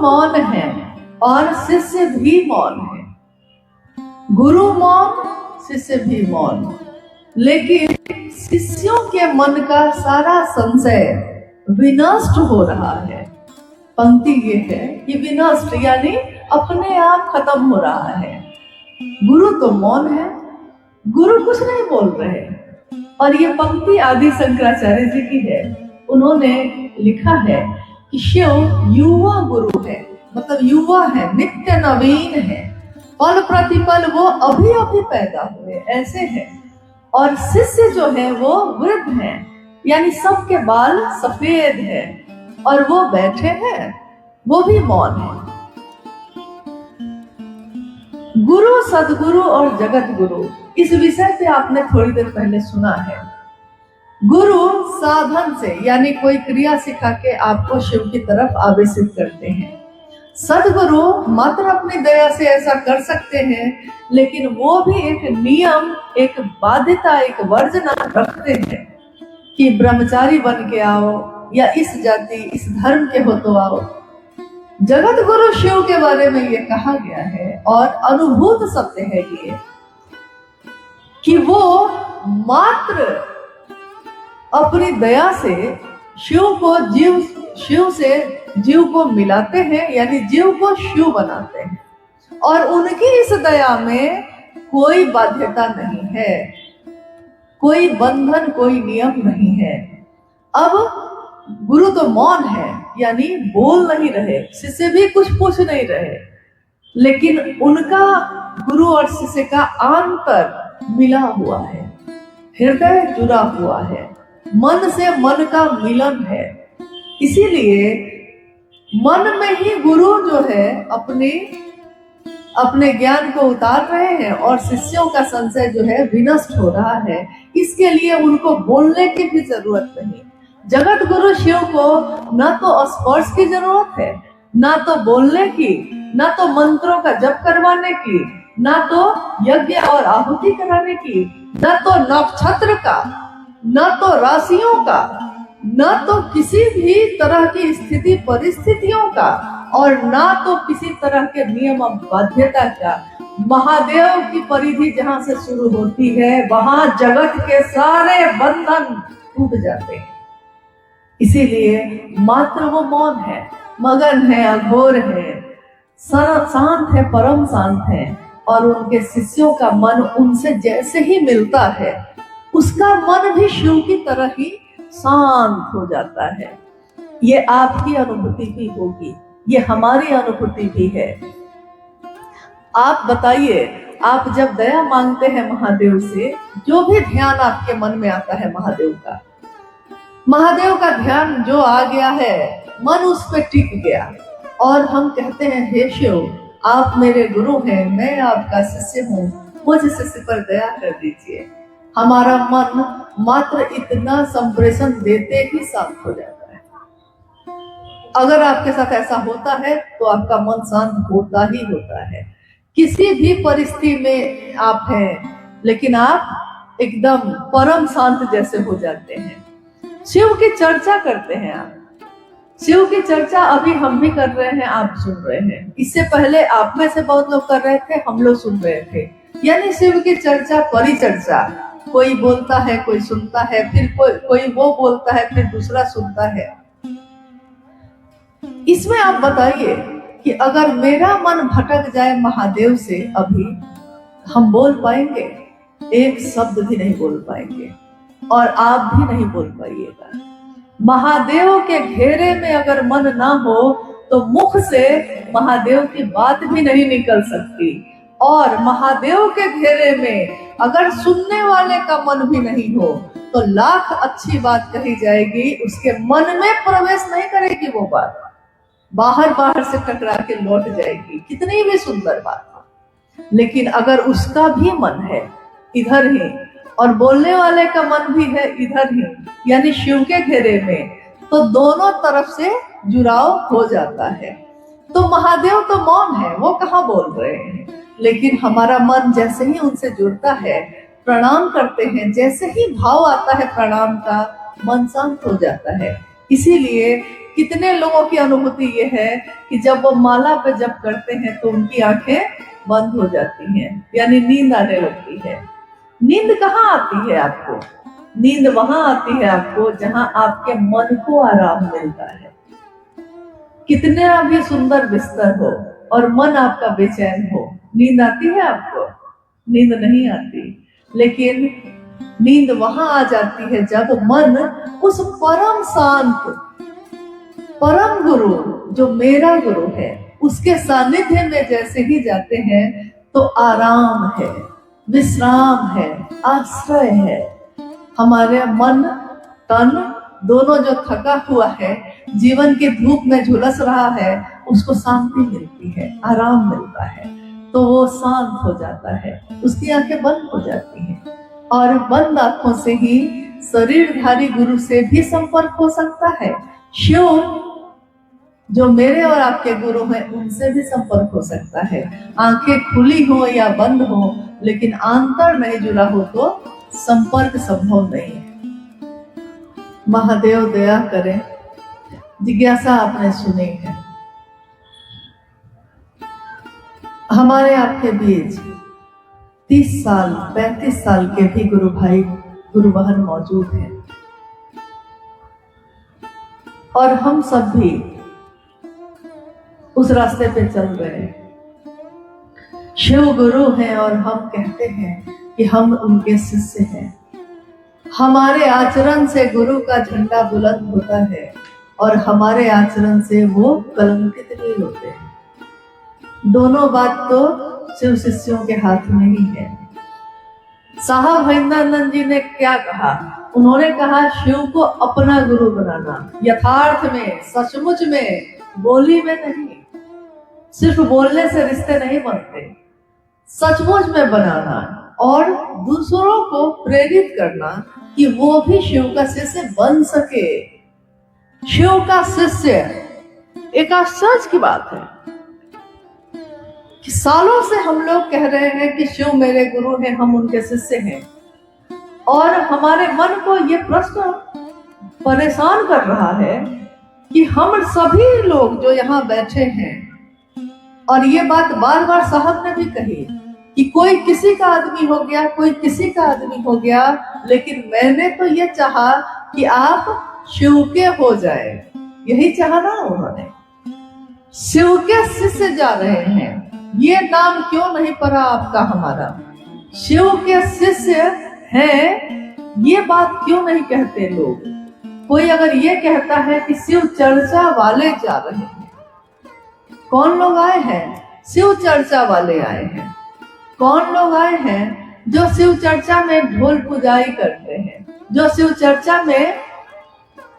मौन है और शिष्य भी मौन है। गुरु मौन, शिष्य भी मौन, लेकिन शिष्यों के मन का सारा संशय विनष्ट हो रहा है। पंक्ति ये है कि विनष्ट यानी अपने आप खत्म हो रहा है। गुरु तो मौन है, गुरु कुछ नहीं बोल रहे। और ये पंक्ति आदि शंकराचार्य जी की है। उन्होंने लिखा है कि शिव युवा गुरु है, मतलब युवा है, नित्य नवीन है, पल प्रतिपल वो अभी अभी पैदा हुए ऐसे है। और शिष्य जो है वो वृद्ध है, यानी सबके बाल सफेद है और वो बैठे हैं, वो भी मौन है। गुरु, सदगुरु और जगत गुरु, इस विषय पे आपने थोड़ी देर पहले सुना है। गुरु साधन से यानी कोई क्रिया सिखा के आपको शिव की तरफ आवेशित करते हैं। सदगुरु मात्र अपनी दया से ऐसा कर सकते हैं, लेकिन वो भी एक नियम, एक बाध्यता, एक वर्जना रखते हैं कि ब्रह्मचारी बन के आओ या इस जाति इस धर्म के हो तो आओ। जगत गुरु शिव के बारे में ये कहा गया है और अनुभूत सत्य है ये कि वो मात्र अपनी दया से शिव से जीव को मिलाते हैं, यानी जीव को शिव बनाते हैं। और उनकी इस दया में कोई बाध्यता नहीं है, कोई बंधन, कोई नियम नहीं है। अब गुरु तो मौन है, यानी बोल नहीं रहे, शिष्य भी कुछ पूछ नहीं रहे, लेकिन उनका गुरु और शिष्य का अंतर मिला हुआ है, हृदय जुड़ा हुआ है, मन से मन का मिलन है। इसीलिए मन में ही गुरु जो है अपने ज्ञान को उतार रहे हैं और शिष्यों का संशय जो है विनष्ट हो रहा है। इसके लिए उनको बोलने की भी जरूरत नहीं। जगत गुरु शिव को ना तो स्पर्श की जरूरत है, ना तो बोलने की, ना तो मंत्रों का जप करवाने की, ना तो यज्ञ और आहुति कराने की, ना तो नक्षत्र का, ना तो राशियों का, न तो किसी भी तरह की स्थिति परिस्थितियों का, और ना तो किसी तरह के नियम बाध्यता का। महादेव की परिधि जहां से शुरू होती है वहां जगत के सारे बंधन टूट जाते हैं। इसीलिए मात्र वो मौन है, मगन है, अघोर है, शांत है, परम शांत है। और उनके शिष्यों का मन उनसे जैसे ही मिलता है उसका मन भी शिव की तरह ही शांत हो जाता है। ये आपकी अनुभूति भी होगी, ये हमारी अनुभूति भी है। आप बताइए, आप जब दया मांगते हैं महादेव से, जो भी ध्यान आपके मन में आता है महादेव का ध्यान जो आ गया है, मन उस पर टिक गया और हम कहते हैं हे शिव, आप मेरे गुरु हैं, मैं आपका शिष्य हूँ, मुझ शिष्य पर दया कर दीजिए। हमारा मन मात्र इतना संप्रेषण देते ही शांत हो जाता है। अगर आपके साथ ऐसा होता है तो आपका मन शांत होता ही होता है। किसी भी परिस्थिति में आप हैं, लेकिन आप एकदम परम शांत जैसे हो जाते हैं। शिव की चर्चा करते हैं आप, शिव की चर्चा अभी हम भी कर रहे हैं, आप सुन रहे हैं। इससे पहले आप में से बहुत लोग कर रहे थे, हम लोग सुन रहे थे। यानी शिव की चर्चा, परिचर्चा, कोई बोलता है, कोई सुनता है, फिर कोई वो बोलता है, फिर दूसरा सुनता है। इसमें आप बताइए कि अगर मेरा मन भटक जाए महादेव से, अभी हम बोल पाएंगे? एक शब्द भी नहीं बोल पाएंगे और आप भी नहीं बोल पाइएगा। महादेव के घेरे में अगर मन ना हो तो मुख से महादेव की बात भी नहीं निकल सकती। और महादेव के घेरे में अगर सुनने वाले का मन भी नहीं हो तो लाख अच्छी बात कही जाएगी, उसके मन में प्रवेश नहीं करेगी। वो बात बाहर से टकरा के लौट जाएगी, कितनी भी सुंदर बात हो। लेकिन अगर उसका भी मन है इधर ही और बोलने वाले का मन भी है इधर ही, यानी शिव के घेरे में, तो दोनों तरफ से जुड़ाव हो जाता है। तो महादेव तो मौन है, वो कहाँ बोल रहे हैं, लेकिन हमारा मन जैसे ही उनसे जुड़ता है, प्रणाम करते हैं, जैसे ही भाव आता है प्रणाम का, मन शांत हो जाता है। इसीलिए कितने लोगों की अनुभूति ये है कि जब वो माला पे जप करते हैं तो उनकी आंखें बंद हो जाती हैं, यानी नींद आने लगती है। नींद कहाँ आती है आपको? नींद वहां आती है आपको जहां आपके मन को आराम मिलता है। कितना भी सुंदर बिस्तर हो और मन आपका बेचैन हो, नींद आती है आपको? नींद नहीं आती। लेकिन नींद वहां आ जाती है जब मन उस परम शांत, परम गुरु जो मेरा गुरु है, उसके सानिध्य में जैसे ही जाते हैं तो आराम है, विश्राम है, आश्रय है। हमारे मन तन दोनों जो थका हुआ है, जीवन के धूप में झुलस रहा है, उसको शांति मिलती है, आराम मिलता है, तो वो शांत हो जाता है, उसकी आंखें बंद हो जाती हैं और बंद आंखों से ही शरीरधारी गुरु से भी संपर्क हो सकता है। शिव जो मेरे और आपके गुरु हैं उनसे भी संपर्क हो सकता है। आंखें खुली हो या बंद हो, लेकिन आंतर नहीं जुड़ा हो तो संपर्क संभव नहीं है। महादेव दया करें। जिज्ञासा आपने सुनी है। हमारे आपके बीच 30 साल 35 साल के भी गुरु भाई गुरु बहन मौजूद हैं और हम सब भी उस रास्ते पे चल रहे हैं। शिव गुरु हैं और हम कहते हैं कि हम उनके शिष्य हैं। हमारे आचरण से गुरु का झंडा बुलंद होता है और हमारे आचरण से वो कलंकित नहीं होते हैं। दोनों बात तो शिव शिष्यों के हाथ में ही है। साहब हरिंदरानंद जी ने क्या कहा? उन्होंने कहा शिव को अपना गुरु बनाना, यथार्थ में, सचमुच में, बोली में नहीं। सिर्फ बोलने से रिश्ते नहीं बनते, सचमुच में बनाना और दूसरों को प्रेरित करना कि वो भी शिव का शिष्य बन सके। शिव का शिष्य, एक आश्चर्य की बात है कि सालों से हम लोग कह रहे हैं कि शिव मेरे गुरु हैं, हम उनके शिष्य हैं, और हमारे मन को ये प्रश्न परेशान कर रहा है कि हम सभी लोग जो यहाँ बैठे हैं, और ये बात बार बार साहब ने भी कही कि कोई किसी का आदमी हो गया, कोई किसी का आदमी हो गया, लेकिन मैंने तो ये चाहा कि आप शिव के हो जाए। यही चाहा ना उन्होंने। शिव के शिष्य जा रहे हैं, ये नाम क्यों नहीं पड़ा आपका हमारा? शिव के शिष्य हैं, ये बात क्यों नहीं कहते लोग? कोई अगर ये कहता है कि शिव चर्चा वाले जा रहे हैं, कौन लोग आए हैं? शिव चर्चा वाले आए हैं। कौन लोग आए हैं? जो शिव चर्चा में ढोल पुजाई करते हैं, जो शिव चर्चा में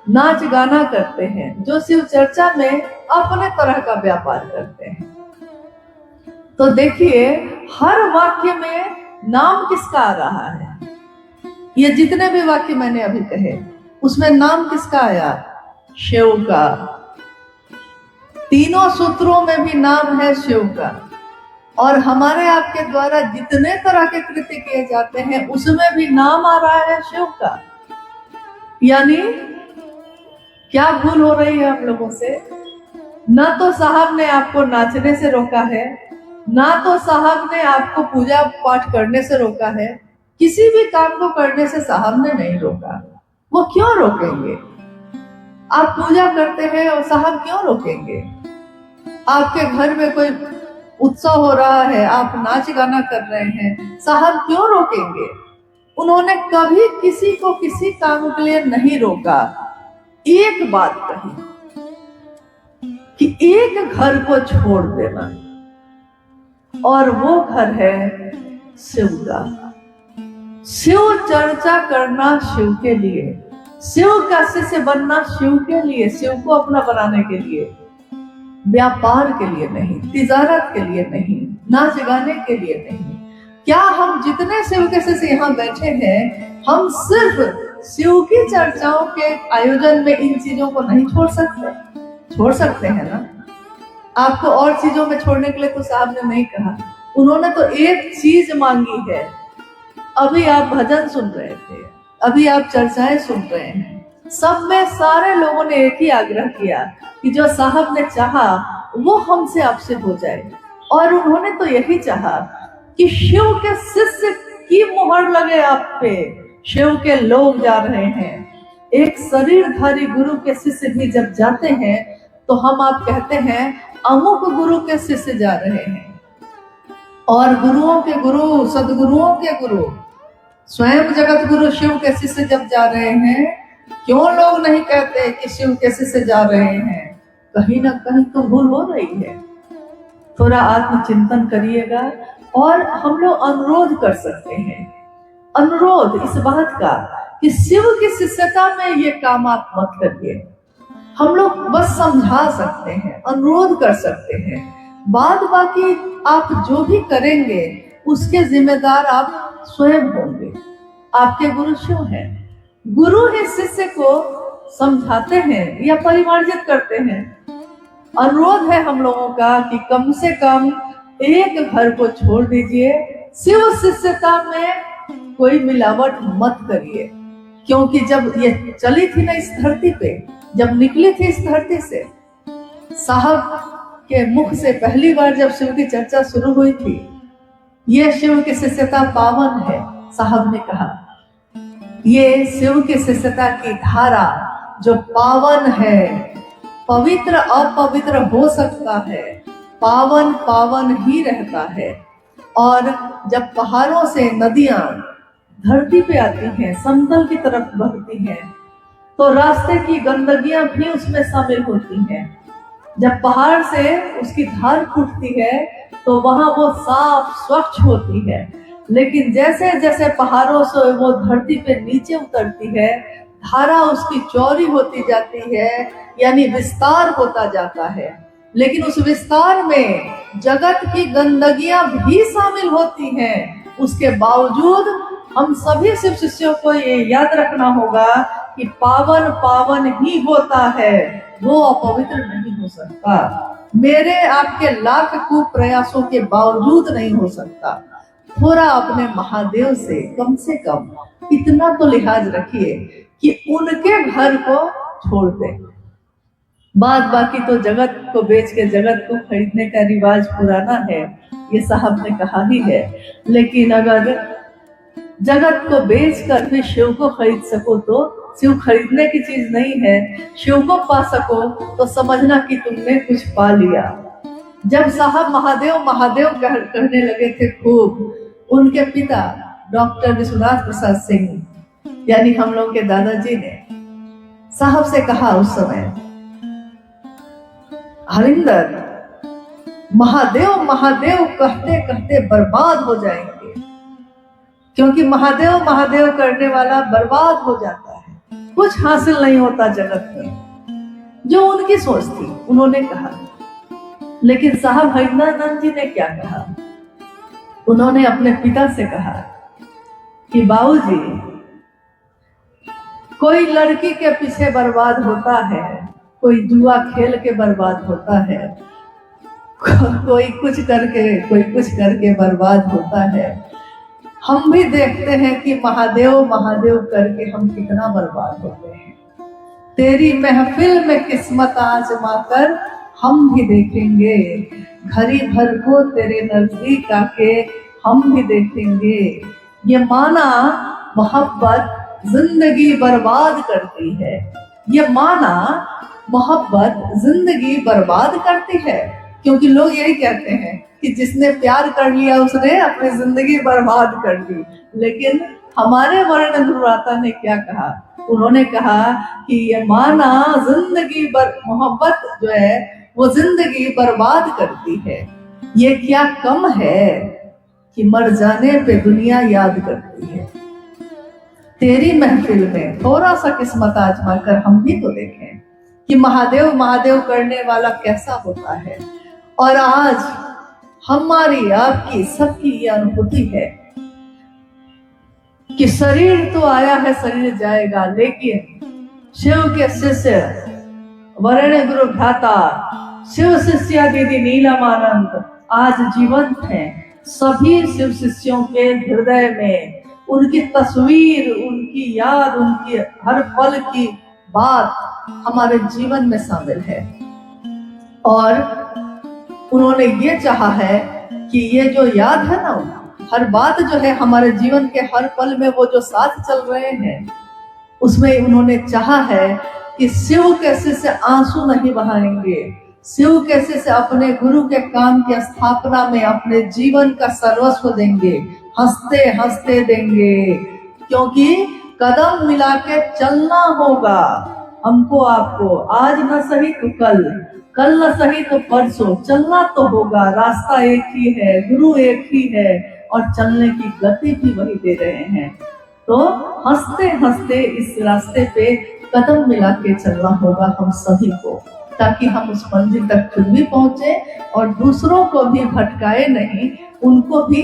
नाच गाना करते हैं, जो शिव चर्चा में अपने तरह का व्यापार करते हैं। तो देखिए, हर वाक्य में नाम किसका आ रहा है? ये जितने भी वाक्य मैंने अभी कहे, उसमें नाम किसका आया? शिव का। तीनों सूत्रों में भी नाम है शिव का। और हमारे आपके द्वारा जितने तरह के कृत्य किए जाते हैं, उसमें भी नाम आ रहा है शिव का। यानी क्या भूल हो रही है हम लोगों से? ना तो साहब ने आपको नाचने से रोका है, ना तो साहब ने आपको पूजा पाठ करने से रोका है। किसी भी काम को करने से साहब ने नहीं रोका। वो क्यों रोकेंगे? आप पूजा करते हैं और साहब क्यों रोकेंगे? आपके घर में कोई उत्सव हो रहा है, आप नाच गाना कर रहे हैं, साहब क्यों रोकेंगे? उन्होंने कभी किसी को किसी काम के लिए नहीं रोका। एक बात कही कि एक घर को छोड़ देना, और वो घर है शिव का। शिव चर्चा करना शिव के लिए, शिव का शिष्य बनना शिव के लिए, शिव को अपना बनाने के लिए, व्यापार के लिए नहीं, तिजारत के लिए नहीं, नाच गाने के लिए नहीं। क्या हम जितने शिव के शिष्य यहाँ बैठे हैं, हम सिर्फ शिव की चर्चाओं के आयोजन में इन चीजों को नहीं छोड़ सकते? छोड़ सकते हैं ना। आपको और चीजों में छोड़ने के लिए तो साहब ने नहीं कहा। उन्होंने तो एक चीज मांगी है। अभी आप भजन सुन रहे थे, अभी आप चर्चाएं सुन रहे हैं, सब में सारे लोगों ने एक ही आग्रह किया कि जो साहब ने चाहा वो हमसे आपसे हो जाए। और उन्होंने तो यही चाहा कि शिव के शिष्य की मुहर लगे आप पे। शिव के लोग जा रहे हैं, एक शरीरधारी गुरु के शिष्य भी जब जाते हैं तो हम आप कहते हैं अमुक गुरु के शिष्य जा रहे हैं। और गुरुओं के गुरु, सदगुरुओं के गुरु, स्वयं जगत गुरु शिव के शिष्य जब जा रहे हैं, क्यों लोग नहीं कहते कि शिव के शिष्य जा रहे हैं? कहीं ना कहीं तो भूल हो रही है। थोड़ा आत्मचिंतन करिएगा। और हम लोग अनुरोध कर सकते हैं, अनुरोध इस बात का कि शिव की शिष्यता में ये काम आप मत करिए। हम लोग बस समझा सकते हैं, अनुरोध कर सकते हैं। बाद बाकी आप जो भी करेंगे उसके जिम्मेदार आप स्वयं होंगे। आपके गुरु शिव हैं। गुरु ही शिष्य को समझाते हैं या परिमार्जित करते हैं। अनुरोध है हम लोगों का कि कम से कम एक घर को छोड़ दीजिए, शिव शिष्यता में कोई मिलावट मत करिए। क्योंकि जब ये चली थी ना इस धरती पे, जब निकली थी इस धरती से, साहब के मुख से पहली बार जब शिव की चर्चा शुरू हुई थी, ये शिव की शिष्यता पावन है, साहब ने कहा ये शिव की शिष्यता की धारा जो पावन है, पवित्र अपवित्र हो सकता है, पावन पावन ही रहता है। और जब पहाड़ों से नदियां धरती पे आती हैं, समतल की तरफ बहती हैं, तो रास्ते की गंदगियां भी उसमें शामिल होती हैं। जब पहाड़ से उसकी धार फूटती है तो वहां वो साफ स्वच्छ होती है। लेकिन जैसे जैसे पहाड़ों से वो धरती पे नीचे उतरती है, धारा उसकी चौड़ी होती जाती है, यानी विस्तार होता जाता है। लेकिन उस विस्तार में जगत की गंदगियां भी शामिल होती हैं। उसके बावजूद हम सभी शिव शिष्यों को ये याद रखना होगा कि पावन पावन ही होता है, वो अपवित्र नहीं हो सकता। मेरे आपके लाख प्रयासों के बावजूद नहीं हो सकता। थोड़ा अपने महादेव से कम इतना तो लिहाज रखिए कि उनके घर को छोड़ दे। बाद बाकी तो जगत को बेच के जगत को खरीदने का रिवाज पुराना है, ये साहब ने कहा ही है। लेकिन अगर जगत को बेच कर भी शिव को खरीद सको तो शिव खरीदने की चीज नहीं है, शिव को पा सको तो समझना कि तुमने कुछ पा लिया। जब साहब महादेव महादेव कहने लगे थे खूब, उनके पिता डॉक्टर विश्वनाथ प्रसाद सिंह यानी हम लोग के दादाजी ने साहब से कहा उस समय, हरिंदर महादेव महादेव कहते कहते बर्बाद हो जाएंगे। क्योंकि महादेव महादेव करने वाला बर्बाद हो जाता है, कुछ हासिल नहीं होता जगत में। जो उनकी सोच थी उन्होंने कहा। लेकिन साहब हरिंदरानंद जी ने क्या कहा? उन्होंने अपने पिता से कहा कि बाबूजी, कोई लड़की के पीछे बर्बाद होता है, कोई जुआ खेल के बर्बाद होता है, कोई कुछ करके बर्बाद होता है। हम भी देखते हैं कि महादेव महादेव करके हम कितना बर्बाद होते हैं। तेरी महफिल में किस्मत आजमा कर हम भी देखेंगे, घड़ी भर को तेरे नजदीक आके हम भी देखेंगे। ये माना मोहब्बत जिंदगी बर्बाद करती है, ये माना मोहब्बत जिंदगी बर्बाद करती है। क्योंकि लोग यही कहते हैं कि जिसने प्यार कर लिया उसने अपनी जिंदगी बर्बाद कर दी। लेकिन हमारे वर्ण गुरुराता ने क्या कहा? उन्होंने कहा कि ये माना जिंदगी मोहब्बत जो है वो जिंदगी बर्बाद करती है। ये क्या कम है कि मर जाने पे दुनिया याद करती है। तेरी महफिल में थोड़ा सा किस्मत आजमा कर हम भी तो देखें कि महादेव महादेव करने वाला कैसा होता है। और आज हमारी आपकी सबकी ये अनुभूति है कि शरीर तो आया है, शरीर जाएगा, लेकिन शिव के शिष्य वर्ण गुरु भ्राता शिव शिष्या दीदी नीलमानंद आज जीवंत हैं। सभी शिव शिष्यों के हृदय में उनकी तस्वीर, उनकी याद, उनकी हर पल की बात हमारे जीवन में शामिल है। और उन्होंने ये चाहा है कि ये जो याद है ना, हर बात जो है हमारे जीवन के हर पल में वो जो साथ चल रहे हैं, उसमें उन्होंने चाहा है कि शिव कैसे से आंसू नहीं बहाएंगे, शिव कैसे से अपने गुरु के काम की स्थापना में अपने जीवन का सर्वस्व देंगे, हंसते हंसते देंगे, क्योंकि कदम मिला के चलना होगा हमको आपको। आज न सही तो कल, कल न सही तो परसों, चलना तो होगा। रास्ता एक ही है, गुरु एक ही है, और चलने की गति भी वही दे रहे हैं। तो हंसते हंसते इस रास्ते पे कदम मिला के चलना होगा हम सभी को, ताकि हम उस मंजिल तक खुद भी पहुंचे और दूसरों को भी भटकाए नहीं, उनको भी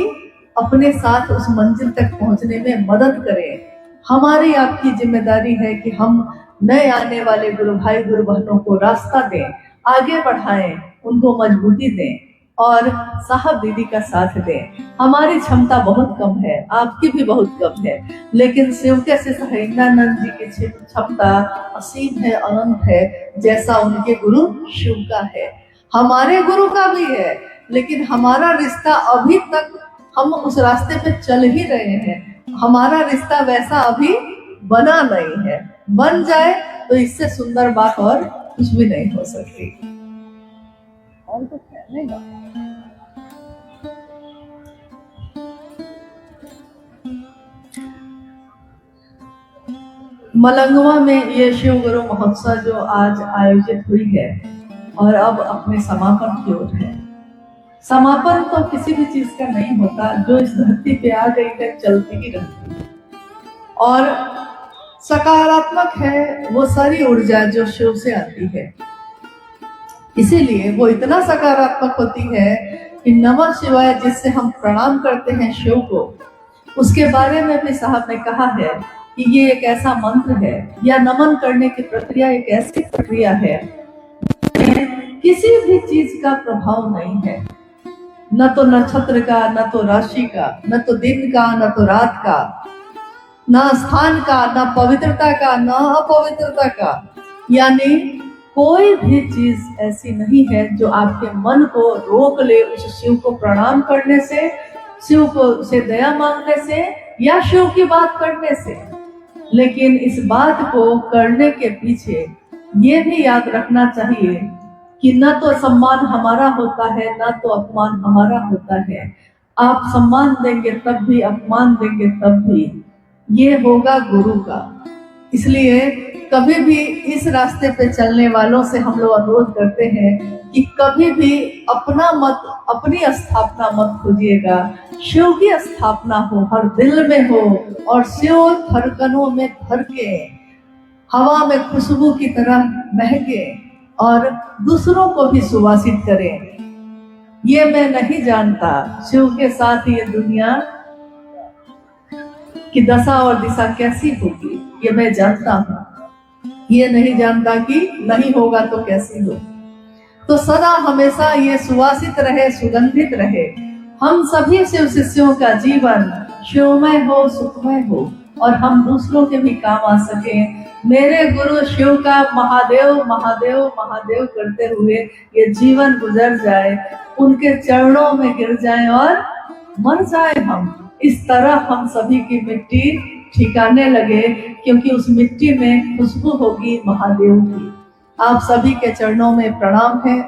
अपने साथ उस मंजिल तक पहुंचने में मदद करें। हमारी आपकी जिम्मेदारी है कि हम नए आने वाले गुरु भाई गुरु बहनों को रास्ता दें, आगे बढ़ाएं, उनको मजबूती दें और साहब दीदी का साथ दें। हमारी क्षमता बहुत कम है, आपकी भी बहुत कम है, लेकिन शिव के से सहेंद्रानंद जी की क्षमता असीम है, अनंत है, जैसा उनके गुरु शिव का है, हमारे गुरु का भी है। लेकिन हमारा रिश्ता अभी तक हम उस रास्ते पे चल ही रहे हैं, हमारा रिश्ता वैसा अभी बना नहीं है। बन जाए तो इससे सुंदर बात और कुछ भी नहीं हो सकती। और कुछ कहने का मलंगवा में ये शिव गुरु महोत्सव जो आज आयोजित हुई है और अब अपने समापन की ओर है। समापन तो किसी भी चीज का नहीं होता, जो इस धरती पे आ गई है चलती ही रहती है, और सकारात्मक है वो सारी ऊर्जा जो शिव से आती है। इसीलिए वो इतना सकारात्मक होती है कि नमः शिवाय जिससे हम प्रणाम करते हैं शिव को, उसके बारे में भी साहब ने कहा है कि ये एक ऐसा मंत्र है, या नमन करने की प्रक्रिया एक ऐसी प्रक्रिया है किसी भी चीज का प्रभाव नहीं है, न तो नक्षत्र का, न तो राशि का, न तो दिन का, न तो रात का, न स्थान का, न पवित्रता का, न अपवित्रता का। यानी कोई भी चीज ऐसी नहीं है जो आपके मन को रोक ले उस शिव को प्रणाम करने से, शिव को से दया मांगने से, या शिव की बात करने से। लेकिन इस बात को करने के पीछे ये भी याद रखना चाहिए कि न तो सम्मान हमारा होता है, न तो अपमान हमारा होता है। आप सम्मान देंगे तब भी, अपमान देंगे तब भी, ये होगा गुरु का। इसलिए कभी भी इस रास्ते पे चलने वालों से हम लोग अनुरोध करते हैं कि कभी भी अपना मत, अपनी स्थापना मत खोजिएगा, शिव की स्थापना हो, हर दिल में हो, और शिव धड़कनों में धर के हवा में खुशबू की तरह महके और दूसरों को भी सुवासित करें। ये मैं नहीं जानता शिव के साथ ये दुनिया की दशा और दिशा कैसी होगी, ये मैं जानता हूँ। ये नहीं जानता कि नहीं होगा तो कैसी हो। तो सदा हमेशा ये सुवासित रहे, सुगंधित रहे। हम सभी शिव शिष्यों का जीवन शिवमय हो, सुखमय हो, और हम दूसरों के भी काम आ सके। मेरे गुरु शिव का महादेव महादेव महादेव करते हुए ये जीवन गुजर जाए, उनके चरणों में गिर जाए और मर जाए हम। इस तरह हम सभी की मिट्टी ठिकाने लगे, क्योंकि उस मिट्टी में खुशबू होगी महादेव की। आप सभी के चरणों में प्रणाम है।